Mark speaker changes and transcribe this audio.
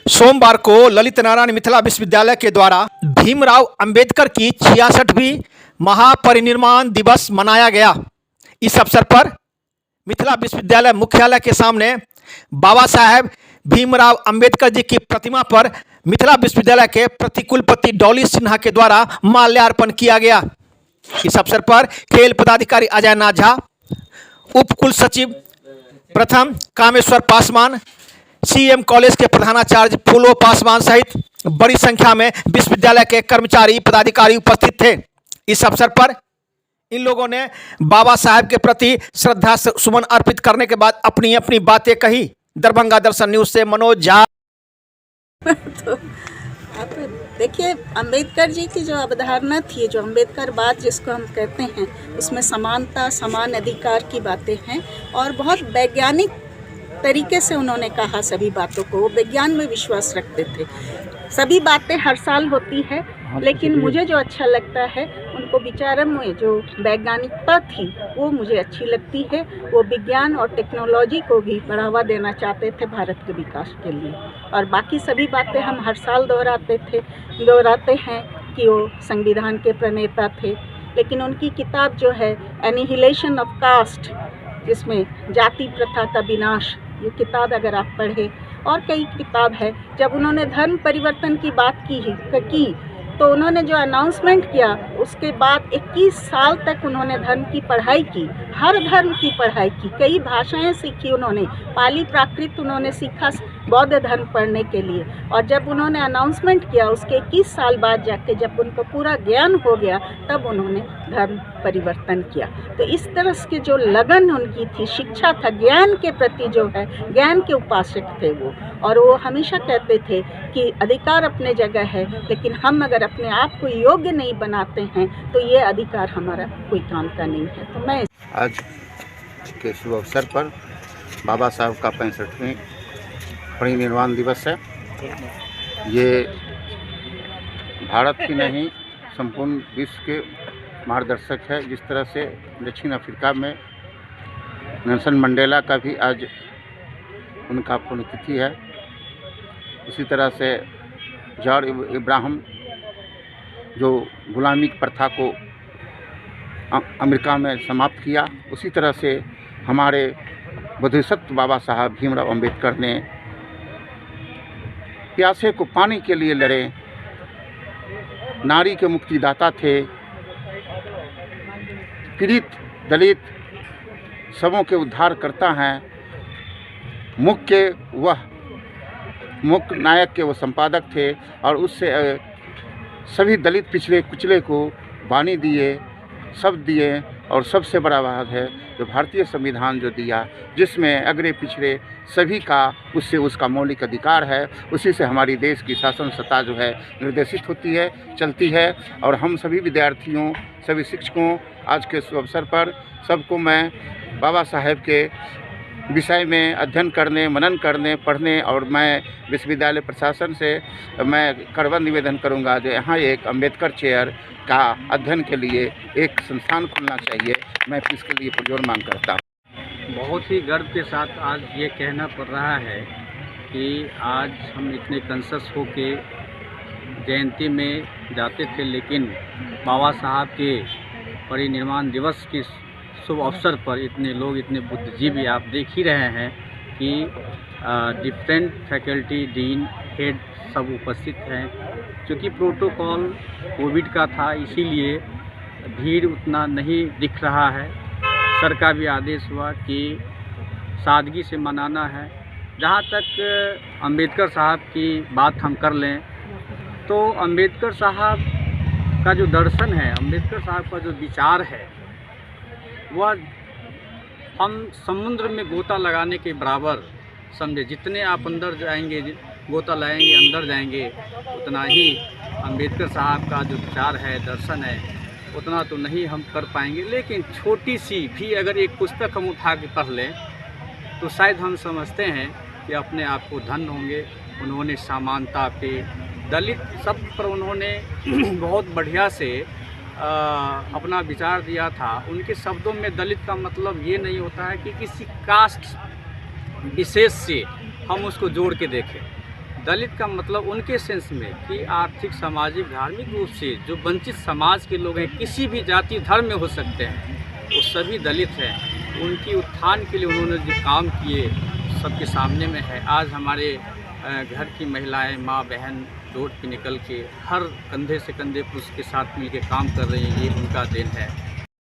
Speaker 1: सोमवार को ललित नारायण मिथिला विश्वविद्यालय के द्वारा भीमराव अंबेडकर की 66वीं महापरिनिर्वाण दिवस मनाया गया। इस अवसर पर मिथिला विश्वविद्यालय मुख्यालय के सामने बाबा साहेब भीमराव अंबेडकर जी की प्रतिमा पर मिथिला विश्वविद्यालय के प्रतिकुलपति डॉली सिन्हा के द्वारा माल्यार्पण किया गया। इस अवसर पर खेल पदाधिकारी अजय नाथ झा, उप कुल सचिव प्रथम कामेश्वर पासवान, सीएम कॉलेज के प्रधानाचार्य फूलो पासवान सहित बड़ी संख्या में विश्वविद्यालय के कर्मचारी पदाधिकारी उपस्थित थे। इस अवसर पर इन लोगों ने बाबा साहेब के प्रति श्रद्धा सुमन अर्पित करने के बाद अपनी अपनी बातें कही। दरभंगा दर्शन न्यूज से मनोज झा।
Speaker 2: तो आप देखिए, अंबेडकर जी की जो अवधारणा थी, जो अंबेडकरवाद जिसको हम कहते हैं, उसमें समानता, समान अधिकार की बातें हैं और बहुत वैज्ञानिक तरीके से उन्होंने कहा सभी बातों को। वो विज्ञान में विश्वास रखते थे। सभी बातें हर साल होती है, लेकिन मुझे जो अच्छा लगता है, उनको विचारों में जो वैज्ञानिकता थी वो मुझे अच्छी लगती है। वो विज्ञान और टेक्नोलॉजी को भी बढ़ावा देना चाहते थे भारत के विकास के लिए। और बाकी सभी बातें हम हर साल दोहराते हैं कि वो संविधान के प्रणेता थे। लेकिन उनकी किताब जो है एनिहिलेशन ऑफ कास्ट, जिसमें जाति प्रथा का विनाश, ये किताब अगर आप पढ़ें, और कई किताब है। जब उन्होंने धर्म परिवर्तन की बात की तो उन्होंने जो अनाउंसमेंट किया, उसके बाद 21 साल तक उन्होंने धर्म की पढ़ाई की, हर धर्म की पढ़ाई की, कई भाषाएं सीखी उन्होंने, पाली प्राकृत उन्होंने सीखा बौद्ध धर्म पढ़ने के लिए। और जब उन्होंने अनाउंसमेंट किया, उसके 21 साल बाद जाके जब उनको पूरा ज्ञान हो गया, तब उन्होंने धर्म परिवर्तन किया। तो इस तरह की जो लगन उनकी थी, शिक्षा था, ज्ञान के प्रति जो है, ज्ञान के उपासक थे वो। और वो हमेशा कहते थे कि अधिकार अपने जगह है, लेकिन हम अगर अपने आप को योग्य नहीं बनाते हैं तो ये अधिकार हमारा कोई काम का नहीं है। तो मैं
Speaker 3: आज के शुभ अवसर पर बाबा साहब का 65वें परिनिर्वाण दिवस है। ये भारत की नहीं, संपूर्ण विश्व के मार्गदर्शक है। जिस तरह से दक्षिण अफ्रीका में नेल्सन मंडेला का भी आज उनका पुण्यतिथि है, उसी तरह से जॉर्ज इब्राहिम जो गुलामी की प्रथा को अमेरिका में समाप्त किया, उसी तरह से हमारे बोधिसत्व बाबा साहब भीमराव अंबेडकर ने प्यासे को पानी के लिए लड़े, नारी के मुक्तिदाता थे, पीड़ित दलित सबों के उद्धार करता हैं, मुख्य नायक के वो संपादक थे। और उससे सभी दलित पिछड़े कुचले को वाणी दिए, शब्द दिए। और सबसे बड़ा बात है जो भारतीय संविधान जो दिया, जिसमें अगड़े पिछड़े सभी का उसका मौलिक अधिकार है। उसी से हमारी देश की शासन सत्ता जो है निर्देशित होती है, चलती है। और हम सभी विद्यार्थियों, सभी शिक्षकों, आज के अवसर पर सबको मैं बाबा साहेब के विषय में अध्ययन करने, मनन करने, पढ़ने, और मैं विश्वविद्यालय प्रशासन से मैं करवा निवेदन करूंगा जो यहाँ एक अंबेडकर चेयर का अध्ययन के लिए एक संस्थान खुलना चाहिए। मैं इसके लिए पुरजोर मांग करता हूँ।
Speaker 4: बहुत ही गर्व के साथ आज ये कहना पड़ रहा है कि आज हम इतने कंसस हो के जयंती में जाते थे, लेकिन बाबा साहब के परिनिर्वाण दिवस की शुभ अवसर पर इतने लोग, इतने बुद्धिजीवी, आप देख ही रहे हैं कि डिफरेंट फैकल्टी, डीन, हेड सब उपस्थित हैं। क्योंकि प्रोटोकॉल कोविड का था, इसीलिए भीड़ उतना नहीं दिख रहा है। सर का भी आदेश हुआ कि सादगी से मनाना है। जहाँ तक अंबेडकर साहब की बात हम कर लें तो अंबेडकर साहब का जो दर्शन है, अंबेडकर साहब का जो विचार है, वह हम समुद्र में गोता लगाने के बराबर समझे। जितने आप अंदर जाएंगे, गोता लगाएंगे, अंदर जाएंगे, उतना ही अंबेडकर साहब का जो विचार है, दर्शन है, उतना तो नहीं हम कर पाएंगे। लेकिन छोटी सी भी अगर एक पुस्तक हम उठा के पढ़ लें तो शायद हम समझते हैं कि अपने आप को धन्य होंगे। उन्होंने समानता पे, दलित सब पर उन्होंने बहुत बढ़िया से अपना विचार दिया था। उनके शब्दों में दलित का मतलब ये नहीं होता है कि किसी कास्ट विशेष से हम उसको जोड़ के देखें। दलित का मतलब उनके सेंस में कि आर्थिक, सामाजिक, धार्मिक रूप से जो वंचित समाज के लोग हैं, किसी भी जाति धर्म में हो सकते हैं, वो सभी दलित हैं। उनकी उत्थान के लिए उन्होंने जो काम किए सबके सामने में है। आज हमारे घर की महिलाएं, माँ बहन रोड पे निकल के हर कंधे से कंधे पुरुष के साथ मिलकर काम कर रही हैं, ये उनका देन है।